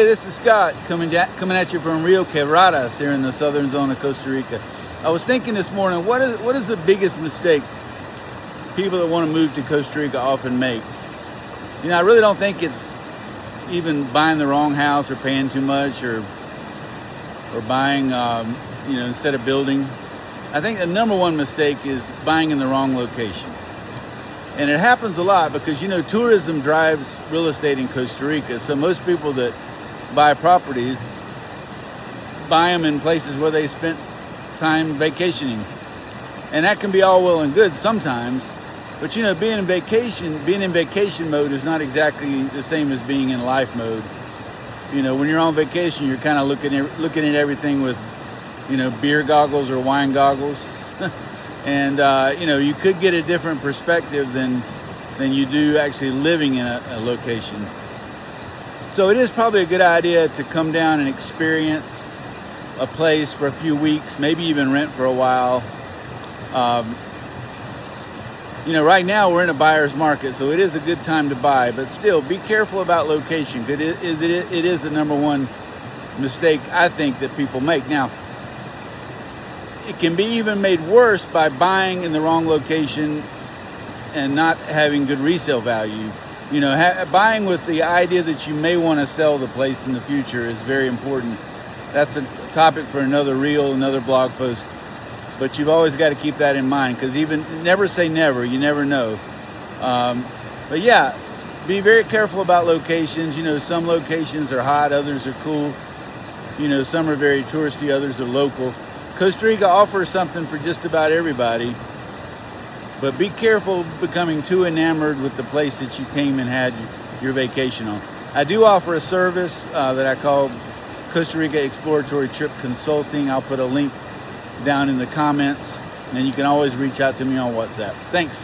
Hey, this is Scott coming at you from Rio Quebradas here in the southern zone of Costa Rica. I was thinking this morning, what is the biggest mistake people that want to move to Costa Rica often make? You know, I really don't think it's even buying the wrong house or paying too much or buying, instead of building. I think the number one mistake is buying in the wrong location. And it happens a lot because, tourism drives real estate in Costa Rica. So most people that buy properties buy them in places where they spent time vacationing. And that can be all well and good sometimes. But, being in vacation mode is not exactly the same as being in life mode. When you're on vacation, you're kind of looking at everything with, beer goggles or wine goggles. And, you could get a different perspective than you do actually living in a location. So it is probably a good idea to come down and experience a place for a few weeks, maybe even rent for a while. Right now we're in a buyer's market, so it is a good time to buy, but still be careful about location because it is the number one mistake I think that people make. Now, it can be even made worse by buying in the wrong location and not having good resale value. Buying with the idea that you may want to sell the place in the future is very important. That's a topic for another reel, another blog post. But you've always got to keep that in mind because even never say never, you never know. But yeah, be very careful about locations. Some locations are hot, others are cool. Some are very touristy, others are local. Costa Rica offers something for just about everybody. But be careful becoming too enamored with the place that you came and had your vacation on. I do offer a service that I call Costa Rica Exploratory Trip Consulting. I'll put a link down in the comments, and you can always reach out to me on WhatsApp. Thanks.